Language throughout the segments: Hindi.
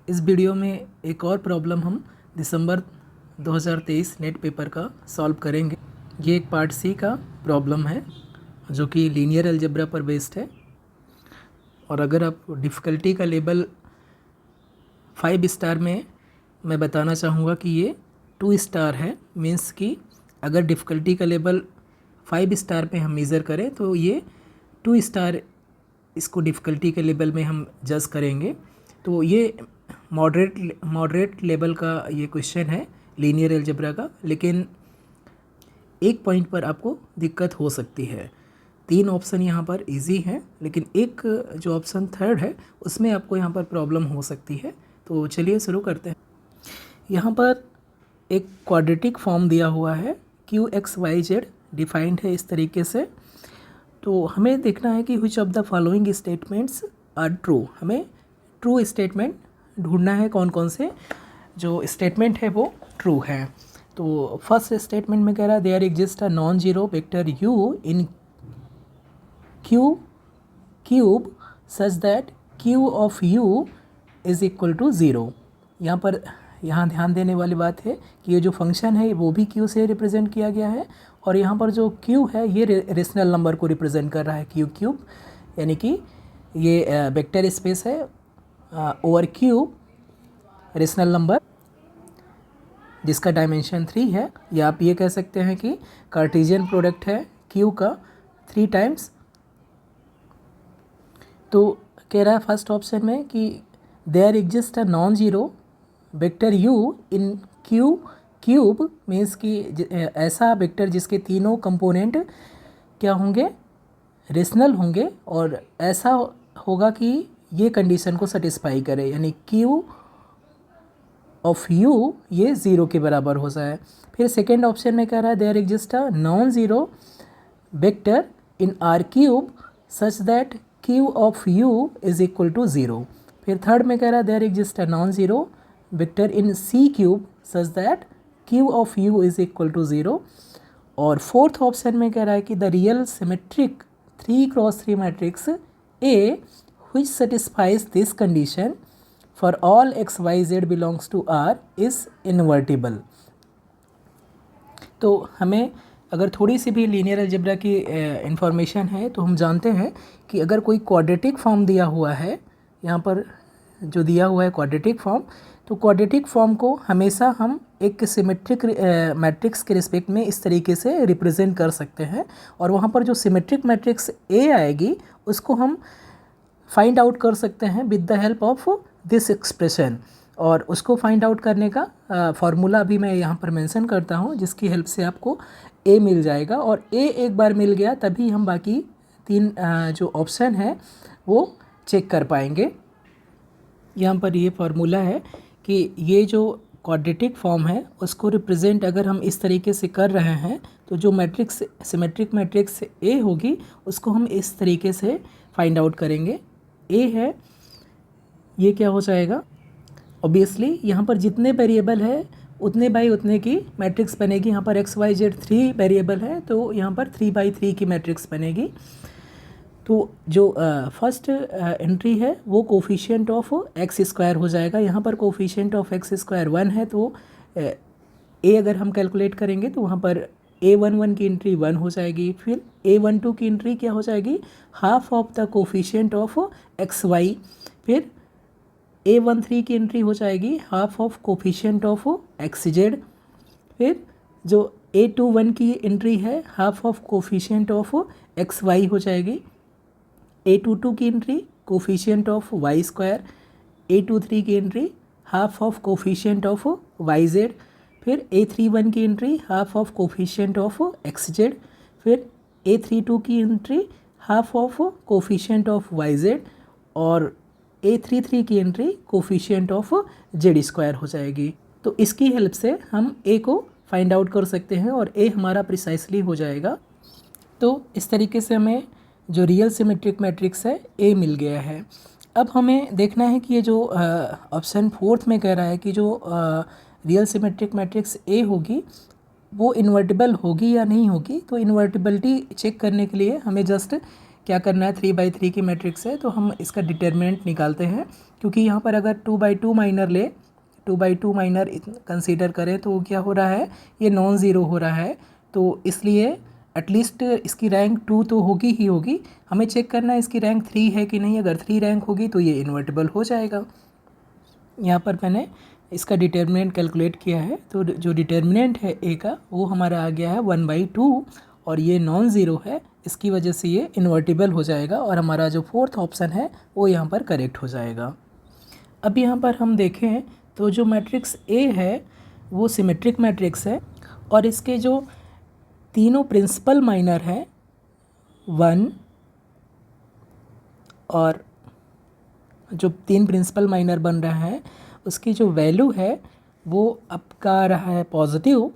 इस वीडियो में एक और प्रॉब्लम हम दिसंबर 2023 नेट पेपर का सॉल्व करेंगे। ये एक पार्ट सी का प्रॉब्लम है जो कि लीनियर अलजेब्रा पर बेस्ड है। और अगर आप डिफ़िकल्टी का लेवल 5 स्टार में मैं बताना चाहूँगा कि ये 2 स्टार है। मीन्स कि अगर डिफ़िकल्टी का लेवल 5 स्टार पे हम मेज़र करें तो ये 2 स्टार इसको डिफ़िकल्टी के लेवल में हम जज करेंगे। तो ये मॉडरेट लेवल का ये क्वेश्चन है लीनियर अलजेब्रा का, लेकिन एक पॉइंट पर आपको दिक्कत हो सकती है। 3 ऑप्शन यहाँ पर इजी हैं, लेकिन एक जो ऑप्शन थर्ड है उसमें आपको यहाँ पर प्रॉब्लम हो सकती है। तो चलिए शुरू करते हैं। यहाँ पर एक क्वाड्रेटिक फॉर्म दिया हुआ है, Q X Y Z defined है इस तरीके से। तो हमें देखना है कि which of the following statements are true. हमें ट्रू स्टेटमेंट ढूंढना है, कौन कौन से जो स्टेटमेंट है वो ट्रू है। तो फर्स्ट स्टेटमेंट में कह रहा है there exist a non zero vector u in Q cube such that q of u is equal to zero. यहाँ ध्यान देने वाली बात है कि ये जो फंक्शन है वो भी q से रिप्रेजेंट किया गया है, और यहाँ पर जो q है ये रेशनल नंबर को रिप्रेजेंट कर रहा है, q क्यूब, यानी कि ये वेक्टर स्पेस है ओवर क्यूब रेशनल नंबर जिसका डायमेंशन 3 है। या आप ये कह सकते हैं कि कार्टेशियन प्रोडक्ट है q का 3 टाइम्स। तो कह रहा है फर्स्ट ऑप्शन में कि there exist a non zero vector u in q cube, means कि ऐसा वेक्टर जिसके तीनों कंपोनेंट क्या होंगे, रेशनल होंगे, और ऐसा होगा कि ये कंडीशन को सेटिस्फाई करे, यानी q ऑफ u ये ज़ीरो के बराबर हो जाए। फिर सेकेंड ऑप्शन में कह रहा है there exist a non zero vector in r cube such that q of u is equal to zero. फिर थर्ड में कह रहा है there exist a non zero vector in c cube such that q of u is equal to zero. और फोर्थ ऑप्शन में कह रहा है कि the real symmetric 3x3 matrix A which satisfies this condition for all x y z belongs to R is invertible। तो हमें अगर थोड़ी सी भी लीनियर अलजेब्रा की इंफॉर्मेशन है तो हम जानते हैं कि अगर कोई क्वाड्रेटिक फॉर्म दिया हुआ है, यहाँ पर जो दिया हुआ है क्वाड्रेटिक फॉर्म, तो क्वाड्रेटिक फॉर्म को हमेशा हम एक सिमेट्रिक मैट्रिक्स के रिस्पेक्ट में इस तरीके से रिप्रेजेंट कर सकते हैं, और वहाँ पर जो सिमेट्रिक मैट्रिक्स A आएगी उसको हम फाइंड आउट कर सकते हैं with the help of this expression. और उसको फाइंड आउट करने का फार्मूला भी मैं यहाँ पर मेंशन करता हूँ, जिसकी हेल्प से आपको A मिल जाएगा, और A एक बार मिल गया तभी हम बाकी 3 जो ऑप्शन है वो चेक कर पाएंगे। यहाँ पर ये फार्मूला है कि ये जो क्वाड्रेटिक फॉर्म है उसको रिप्रेजेंट अगर हम इस तरीके से कर रहे हैं तो जो मैट्रिक्स सिमेट्रिक मैट्रिक्स A होगी उसको हम इस तरीके से फाइंड आउट करेंगे। A है, ये क्या हो जाएगा, ऑब्वियसली यहाँ पर जितने वेरिएबल है उतने बाई उतने की मैट्रिक्स बनेगी। यहाँ पर x y z 3 वेरिएबल है तो यहाँ पर 3/3 की मैट्रिक्स बनेगी। तो जो फर्स्ट एंट्री है वो कोफिशिएंट ऑफ एक्स स्क्वायर हो जाएगा। यहाँ पर कोफिशिएंट ऑफ एक्स स्क्वायर 1 है, तो A अगर हम कैलकुलेट करेंगे तो वहाँ पर A11 की एंट्री 1 हो जाएगी। फिर A12 की एंट्री क्या हो जाएगी, half of the coefficient of x y. फिर A13 की एंट्री हो जाएगी half of coefficient of x z. फिर जो A21 की एंट्री है half of coefficient of x y हो जाएगी। A22 की entry coefficient of y square. A23 की entry half of coefficient of y z. फिर A31 की entry half of coefficient of x z. फिर A32 की entry half of coefficient of y z, और A33 की entry coefficient of Z square हो जाएगी। तो इसकी हेल्प से हम A को फाइंड आउट कर सकते हैं और A हमारा प्रिसाइसली हो जाएगा। तो इस तरीके से हमें जो रियल सिमेट्रिक मैट्रिक्स है A मिल गया है। अब हमें देखना है कि ये जो ऑप्शन फोर्थ में कह रहा है कि जो रियल सिमेट्रिक मैट्रिक्स A होगी वो इन्वर्टिबल होगी या नहीं होगी। तो इन्वर्टिबिलिटी चेक करने के लिए हमें जस्ट क्या करना है, 3/3 की मैट्रिक्स है तो हम इसका डिटर्मिनेंट निकालते हैं। क्योंकि यहाँ पर अगर 2/2 माइनर ले, 2/2 माइनर कंसीडर करें तो क्या हो रहा है, ये नॉन ज़ीरो हो रहा है। तो इसलिए एटलीस्ट इसकी रैंक 2 तो होगी ही होगी। हमें चेक करना है इसकी रैंक 3 है कि नहीं। अगर 3 रैंक होगी तो ये इन्वर्टिबल हो जाएगा। यहाँ पर मैंने इसका डिटर्मिनेंट कैलकुलेट किया है, तो जो डिटर्मिनेंट है ए का वो हमारा आ गया है 1/2 और ये नॉन ज़ीरो है, इसकी वजह से ये इन्वर्टिबल हो जाएगा और हमारा जो फोर्थ ऑप्शन है वो यहाँ पर करेक्ट हो जाएगा। अब यहाँ पर हम देखें तो जो मैट्रिक्स ए है वो सिमेट्रिक मैट्रिक्स है और इसके जो तीनों प्रिंसिपल माइनर हैं 1 और जो 3 प्रिंसिपल माइनर बन रहा है उसकी जो वैल्यू है वो आपका आ रहा है पॉजिटिव।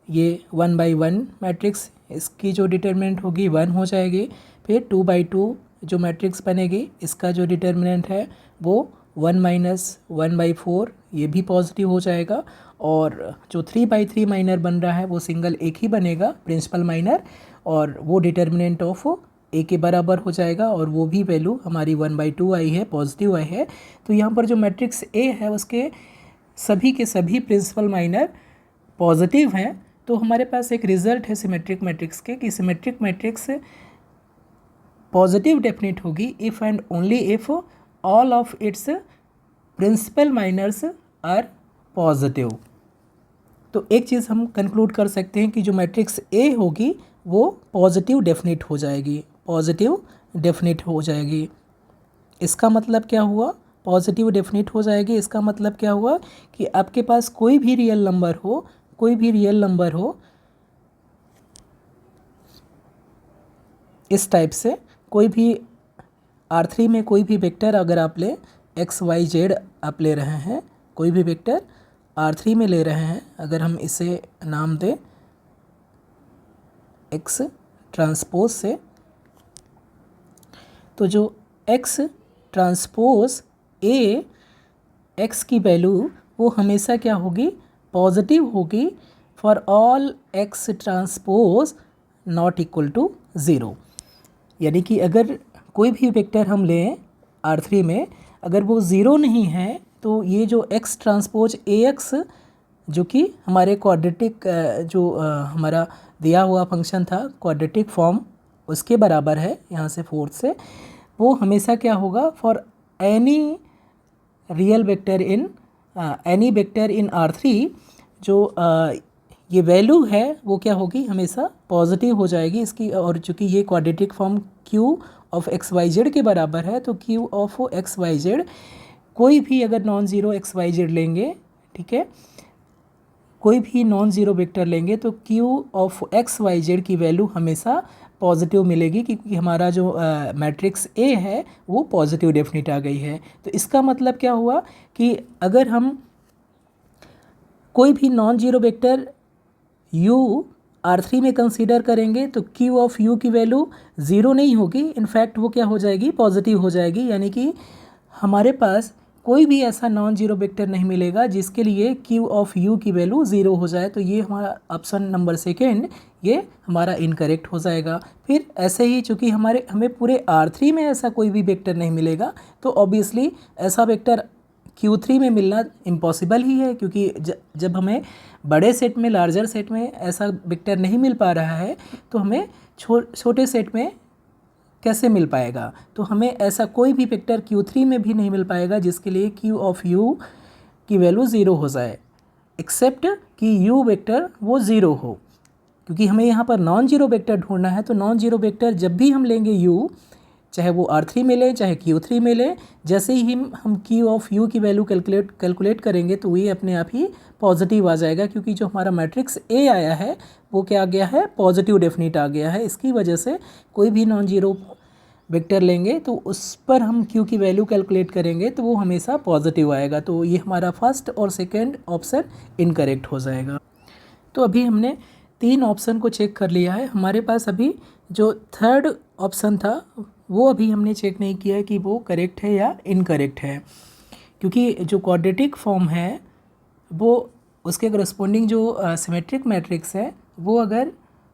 ये 1/1 मैट्रिक्स, इसकी जो डिटर्मिनेंट होगी 1 हो जाएगी। फिर 2/2 जो मैट्रिक्स बनेगी इसका जो डिटर्मिनेंट है वो 1 - 1/4, ये भी पॉजिटिव हो जाएगा। और जो 3/3 माइनर बन रहा है वो सिंगल एक ही बनेगा प्रिंसिपल माइनर और वो डिटर्मिनेंट ऑफ ए के बराबर हो जाएगा और वो भी वैल्यू हमारी 1/2 आई है, पॉजिटिव आई है। तो यहाँ पर जो मैट्रिक्स ए है उसके सभी के सभी प्रिंसिपल माइनर पॉजिटिव हैं। तो हमारे पास एक रिजल्ट है सिमेट्रिक मैट्रिक्स के कि सिमेट्रिक मैट्रिक्स पॉजिटिव डेफिनेट होगी if and only if all of its principal minors are positive. तो एक चीज़ हम कंक्लूड कर सकते हैं कि जो मैट्रिक्स ए होगी वो पॉजिटिव डेफिनेट हो जाएगी, पॉजिटिव डेफिनेट हो जाएगी। इसका मतलब क्या हुआ, पॉजिटिव डेफिनेट हो जाएगी, इसका मतलब क्या हुआ कि आपके पास कोई भी रियल नंबर हो, कोई भी रियल नंबर हो इस टाइप से, कोई भी R3 में कोई भी वेक्टर अगर आप ले x y z आप ले रहे हैं, कोई भी वेक्टर R3 में ले रहे हैं, अगर हम इसे नाम दें x ट्रांसपोज से, तो जो x ट्रांसपोज a x की वैल्यू वो हमेशा क्या होगी, पॉजिटिव होगी for all x transpose not equal to 0। यानी कि अगर कोई भी वेक्टर हम लें R3 में, अगर वो 0 नहीं है तो ये जो x ट्रांसपोज ax जो कि हमारे क्वाड्रेटिक जो हमारा दिया हुआ फंक्शन था क्वाड्रेटिक फॉर्म उसके बराबर है, यहाँ से फोर्थ से, वो हमेशा क्या होगा for any real vector in any vector in R3 जो ये वैल्यू है वो क्या होगी, हमेशा पॉजिटिव हो जाएगी इसकी। और चूँकि ये quadratic form q of XYZ के बराबर है तो q ऑफ XYZ कोई भी अगर नॉन ज़ीरो XYZ लेंगे, ठीक है, कोई भी नॉन ज़ीरो वेक्टर लेंगे तो q ऑफ XYZ की वैल्यू हमेशा पॉजिटिव मिलेगी क्योंकि हमारा जो मैट्रिक्स A है वो पॉजिटिव डेफिनेट आ गई है। तो इसका मतलब क्या हुआ कि अगर हम कोई भी non zero vector u R3 में कंसीडर करेंगे तो q ऑफ u की वैल्यू 0 नहीं होगी, इनफैक्ट वो क्या हो जाएगी, पॉजिटिव हो जाएगी। यानी कि हमारे पास कोई भी ऐसा नॉन जीरो वेक्टर नहीं मिलेगा जिसके लिए q ऑफ u की वैल्यू 0 हो जाए। तो ये हमारा ऑप्शन नंबर सेकेंड ये हमारा इनकरेक्ट हो जाएगा। फिर ऐसे ही चूँकि हमें पूरे R3 में ऐसा कोई भी वेक्टर नहीं मिलेगा तो ऑब्वियसली ऐसा वेक्टर Q3 में मिलना इम्पॉसिबल ही है, क्योंकि जब हमें बड़े सेट में, लार्जर सेट में ऐसा वेक्टर नहीं मिल पा रहा है तो हमें छोटे सेट में कैसे मिल पाएगा। तो हमें ऐसा कोई भी वेक्टर Q3 में भी नहीं मिल पाएगा जिसके लिए q ऑफ u की वैल्यू 0 हो जाए, एक्सेप्ट कि u वेक्टर वो 0 हो। क्योंकि हमें यहाँ पर नॉन जीरो वेक्टर ढूंढना है तो नॉन जीरो वेक्टर जब भी हम लेंगे u, चाहे वो R3 में लें चाहे Q3 में लें, जैसे ही हम q ऑफ u की वैल्यू कैलकुलेट करेंगे तो ये अपने आप ही पॉजिटिव आ जाएगा, क्योंकि जो हमारा मैट्रिक्स A आया है वो क्या आ गया है, पॉजिटिव डेफिनेट आ गया है। इसकी वजह से कोई भी नॉन जीरो वेक्टर लेंगे तो उस पर हम q की वैल्यू कैलकुलेट करेंगे तो वो हमेशा पॉजिटिव आएगा। तो ये हमारा फर्स्ट और सेकेंड ऑप्शन इनकरेक्ट हो जाएगा। तो अभी हमने 3 ऑप्शन को चेक कर लिया है। हमारे पास अभी जो थर्ड ऑप्शन था वो अभी हमने चेक नहीं किया कि वो करेक्ट है या इनकरेक्ट है, क्योंकि जो क्वाड्रेटिक फॉर्म है वो उसके करस्पॉन्डिंग जो सिमेट्रिक मैट्रिक्स है वो अगर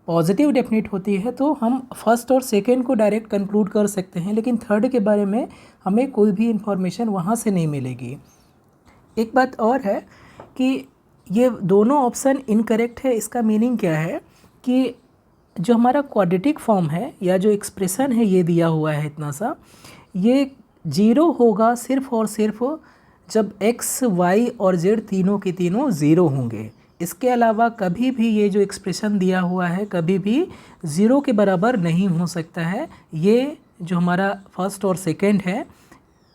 पॉजिटिव डेफिनेट होती है तो हम फर्स्ट और सेकेंड को डायरेक्ट कंक्लूड कर सकते हैं, लेकिन थर्ड के बारे में हमें कोई भी इंफॉर्मेशन वहाँ से नहीं मिलेगी। एक बात और है कि ये दोनों ऑप्शन इनकरेक्ट है। इसका मीनिंग क्या है कि जो हमारा क्वाड्रेटिक फॉर्म है या जो एक्सप्रेशन है ये दिया हुआ है इतना सा, ये जीरो होगा सिर्फ और सिर्फ जब x, y और z तीनों के तीनों ज़ीरो होंगे। इसके अलावा कभी भी ये जो एक्सप्रेशन दिया हुआ है कभी भी ज़ीरो के बराबर नहीं हो सकता है। ये जो हमारा फर्स्ट और सेकंड है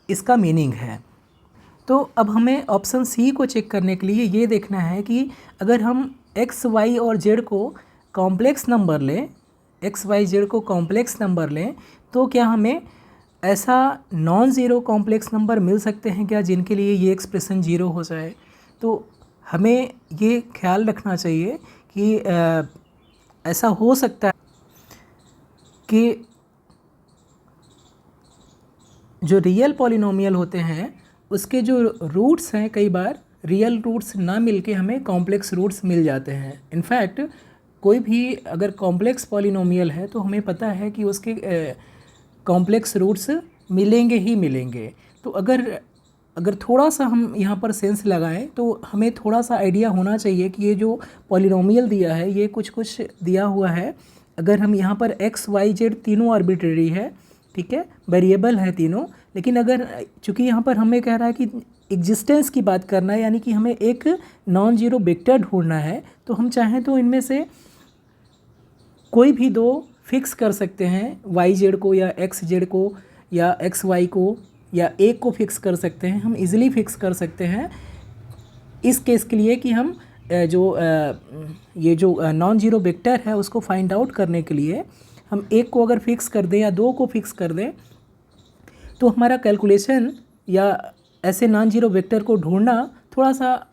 इसका मीनिंग है। तो अब हमें ऑप्शन सी को चेक करने के लिए ये देखना है कि अगर हम x, y और z को कॉम्प्लेक्स नंबर लें, x, y, z को कॉम्प्लेक्स नंबर लें तो क्या हमें ऐसा नॉन ज़ीरो कॉम्प्लेक्स नंबर मिल सकते हैं क्या जिनके लिए ये एक्सप्रेशन ज़ीरो हो जाए। तो हमें ये ख्याल रखना चाहिए कि ऐसा हो सकता है कि जो रियल पॉलिनोमियल होते हैं उसके जो रूट्स हैं कई बार रियल रूट्स ना मिलके हमें कॉम्प्लेक्स रूट्स मिल जाते हैं। इनफैक्ट कोई भी अगर कॉम्प्लेक्स पॉलिनोमियल है तो हमें पता है कि उसके कॉम्प्लेक्स रूट्स मिलेंगे ही मिलेंगे। तो अगर थोड़ा सा हम यहाँ पर सेंस लगाएं तो हमें थोड़ा सा आइडिया होना चाहिए कि ये जो पॉलिनोमियल दिया है ये कुछ कुछ दिया हुआ है। अगर हम यहाँ पर x, y, z तीनों आर्बिट्रेरी है, ठीक है, वेरिएबल है तीनों, लेकिन अगर चूँकि यहाँ पर हमें कह रहा है कि एग्जिस्टेंस की बात करना है, यानी कि हमें एक नॉन जीरो वेक्टर ढूंढना है, तो हम चाहें तो इनमें से कोई भी दो फिक्स कर सकते हैं, वाई जेड को या एक्स जेड को या एक्स वाई को या एक को फिक्स कर सकते हैं। हम इजीली फिक्स कर सकते हैं इस केस के लिए कि हम ये जो नॉन जीरो वेक्टर है उसको फाइंड आउट करने के लिए हम एक को अगर फिक्स कर दें या दो को फिक्स कर दें तो हमारा कैलकुलेशन या ऐसे नॉन जीरो वेक्टर को ढूंढना थोड़ा सा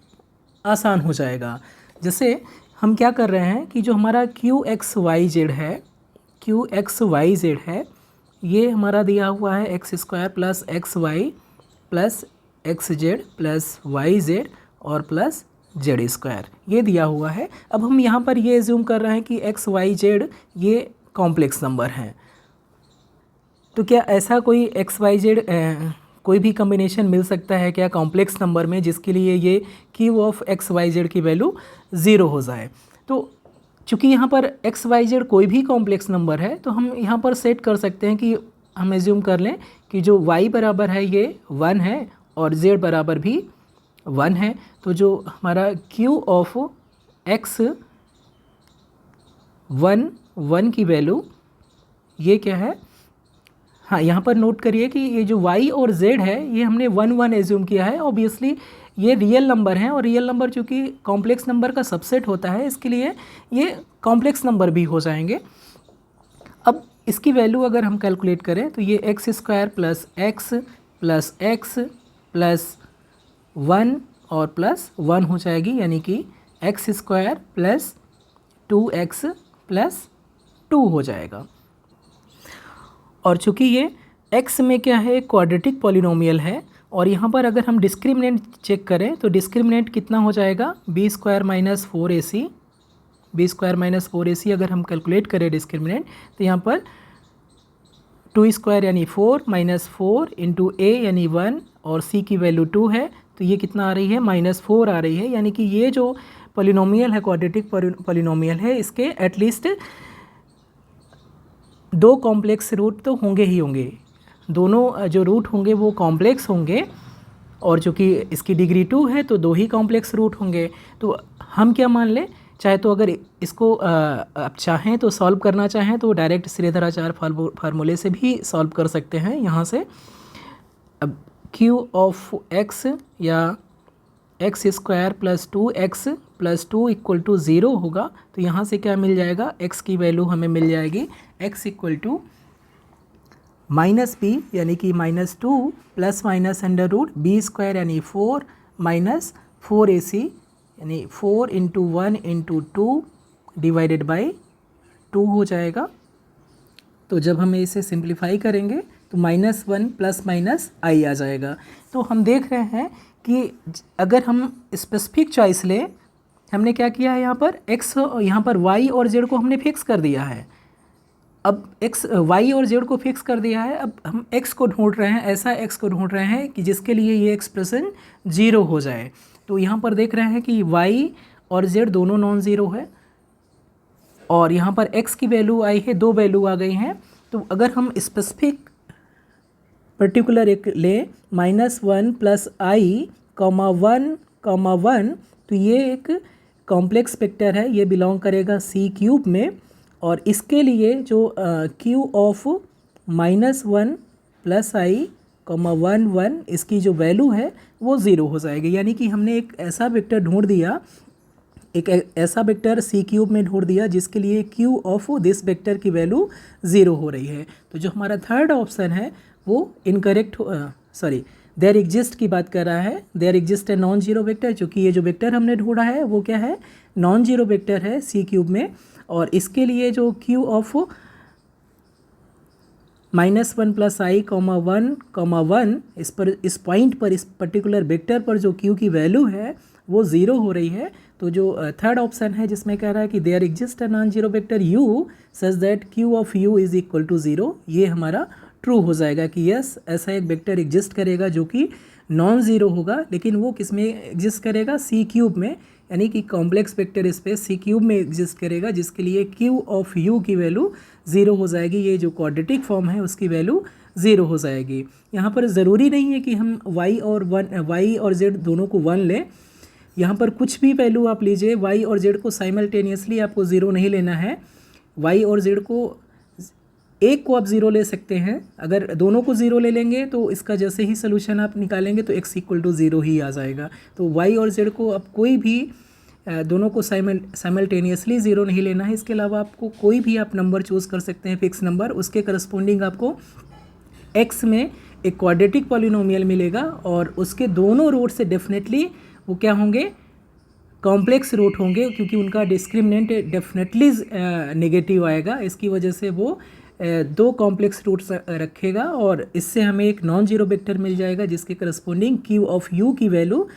आसान हो जाएगा। जैसे हम क्या कर रहे हैं कि जो हमारा क्यू एक्स वाई जेड है ये हमारा दिया हुआ है x square plus x y plus x z plus y z और प्लस जेड स्क्वायर, ये दिया हुआ है। अब हम यहाँ पर ये एज्यूम कर रहे हैं कि एक्स वाई जेड ये कॉम्प्लेक्स नंबर हैं। तो क्या ऐसा कोई एक्स वाई जेड कोई भी कॉम्बिनेशन मिल सकता है क्या कॉम्प्लेक्स नंबर में जिसके लिए ये q of x Y z की वैल्यू ज़ीरो हो जाए। तो चूँकि यहाँ पर एक्स वाई जेड कोई भी कॉम्प्लेक्स नंबर है तो हम यहाँ पर सेट कर सकते हैं कि हम एज्यूम कर लें कि जो y बराबर है ये 1 है और z बराबर भी 1 है। तो जो हमारा q ऑफ x 1 की वैल्यू ये क्या है, हाँ यहाँ पर नोट करिए कि ये जो y और z है ये हमने 1 एज्यूम किया है। ऑब्वियसली ये रियल नंबर हैं और रियल नंबर चूँकि कॉम्प्लेक्स नंबर का सबसेट होता है इसके लिए ये कॉम्प्लेक्स नंबर भी हो जाएंगे। अब इसकी वैल्यू अगर हम कैलकुलेट करें तो ये x square plus x plus 1 और प्लस 1 हो जाएगी, यानी कि x square plus 2x plus 2 हो जाएगा। और चूँकि ये x में क्या है क्वाड्रेटिक पॉलिनोमियल है और यहाँ पर अगर हम डिस्क्रिमिनेंट चेक करें तो डिस्क्रिमिनेंट कितना हो जाएगा बी स्क्वायर माइनस 4ac अगर हम कैलकुलेट करें डिस्क्रिमिनेंट तो यहाँ पर 2 स्क्वायर यानी 4 माइनस 4 इंटू a यानी 1 और c की वैल्यू 2 है तो ये कितना आ रही है -4 आ रही है। यानी कि ये जो पॉलिनोमियल है क्वाड्रेटिक पॉलिनोमियल है इसके एटलीस्ट 2 कॉम्प्लेक्स रूट तो होंगे ही होंगे, दोनों जो रूट होंगे वो कॉम्प्लेक्स होंगे और चूँकि इसकी डिग्री 2 है तो 2 ही कॉम्प्लेक्स रूट होंगे। तो हम क्या मान लें, चाहे तो अगर इसको आप चाहें तो सॉल्व करना चाहें तो डायरेक्ट श्रीधराचार्य फार्मूले से भी सॉल्व कर सकते हैं यहाँ से। अब क्यू ऑफ एक्स या x square plus 2x plus 2 equal to 0 होगा तो यहाँ से क्या मिल जाएगा, x की वैल्यू हमें मिल जाएगी x इक्वल टू -b यानी कि -2 plus minus under root b square यानी 4 माइनस 4ac यानी 4 इंटू 1 इंटू 2 डिवाइडेड बाई 2 हो जाएगा। तो जब हम इसे सिंप्लीफाई करेंगे तो -1 प्लस माइनस i आ जाएगा। तो हम देख रहे हैं कि अगर हम स्पेसिफिक चॉइस लें हमने क्या किया है यहाँ पर x, यहाँ पर y और z को हमने फिक्स कर दिया है। अब x, y और z को फिक्स कर दिया है, अब हम x को ढूंढ रहे हैं, ऐसा x को ढूंढ रहे हैं कि जिसके लिए ये एक्सप्रेशन 0 हो जाए। तो यहाँ पर देख रहे हैं कि y और z दोनों नॉन ज़ीरो है और यहाँ पर x की वैल्यू आई है, 2 वैल्यू आ गई हैं। तो अगर हम स्पेसिफिक पर्टिकुलर एक ले -1 + i, 1, 1, तो ये एक कॉम्प्लेक्स वेक्टर है, ये बिलोंग करेगा C³ में और इसके लिए जो Q ऑफ -1 + i, 1, 1 इसकी जो वैल्यू है वो 0 हो जाएगी। यानी कि हमने एक ऐसा वेक्टर ढूंढ दिया, एक ऐसा वेक्टर C³ में ढूंढ दिया जिसके लिए Q ऑफ दिस वेक्टर की वैल्यू 0 हो रही है। तो जो हमारा थर्ड ऑप्शन है वो इनकरेक्ट, सॉरी, देयर एग्जिस्ट की बात कर रहा है। देयर एग्जिस्ट है नॉन जीरो वेक्टर, क्योंकि ये जो वेक्टर हमने ढूंढा है वो क्या है, नॉन जीरो वेक्टर है C³ में और इसके लिए जो Q ऑफ -1 + i, 1, 1 इस पर, इस पॉइंट पर, इस पर्टिकुलर वेक्टर पर जो Q की वैल्यू है वो 0 हो रही है। तो जो थर्ड ऑप्शन है जिसमें कह रहा है कि there exist a non zero vector u such that Q of u is equal to 0, ये हमारा ट्रू हो जाएगा कि यस, ऐसा एक वेक्टर एग्जिस्ट करेगा जो कि नॉन ज़ीरो होगा, लेकिन वो किस में एग्जिस्ट करेगा, C³ में, यानी कि कॉम्प्लेक्स वेक्टर स्पेस C³ में एग्जिस्ट करेगा जिसके लिए Q ऑफ u की वैल्यू 0 हो जाएगी। ये जो क्वाड्रेटिक फॉर्म है उसकी वैल्यू 0 हो जाएगी। यहाँ पर ज़रूरी नहीं है कि हम y और z दोनों को 1 लें, यहाँ पर कुछ भी वैल्यू आप लीजिए, y और z को साइमल्टेनियसली आपको 0 नहीं लेना है। y और z को, एक को आप 0 ले सकते हैं, अगर दोनों को 0 ले लेंगे तो इसका जैसे ही सोल्यूशन आप निकालेंगे तो x = 0 ही आ जाएगा। तो y और z को आप कोई भी, दोनों को साइमल्टेनियसली 0 नहीं लेना है। इसके अलावा आपको कोई भी आप नंबर चूज़ कर सकते हैं, फिक्स नंबर, उसके करस्पॉन्डिंग आपको x में एक क्वाड्रेटिक पॉलिनोमियल मिलेगा और उसके दोनों रूट से डेफिनेटली वो क्या होंगे, कॉम्प्लेक्स रूट होंगे, क्योंकि उनका डिस्क्रिमिनेंट डेफिनेटली नेगेटिव आएगा। इसकी वजह से वो 2 कॉम्प्लेक्स रूट्स रखेगा और इससे हमें एक नॉन जीरो वेक्टर मिल जाएगा जिसके करस्पॉन्डिंग Q ऑफ u की वैल्यू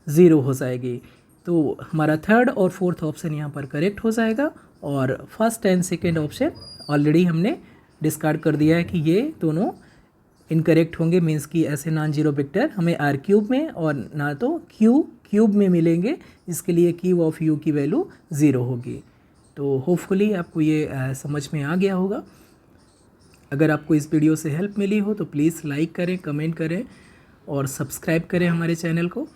0 हो जाएगी। तो हमारा थर्ड और फोर्थ ऑप्शन यहाँ पर करेक्ट हो जाएगा और first and second option already हमने डिस्कार्ड कर दिया है कि ये दोनों इनकरेक्ट होंगे, मीन्स कि ऐसे नॉन जीरो वेक्टर हमें R³ में और ना तो Q³ में मिलेंगे जिसके लिए Q ऑफ u की वैल्यू 0 होगी। तो होपफुली आपको ये समझ में आ गया होगा। अगर आपको इस वीडियो से हेल्प मिली हो तो प्लीज़ लाइक करें, कमेंट करें और सब्सक्राइब करें हमारे चैनल को।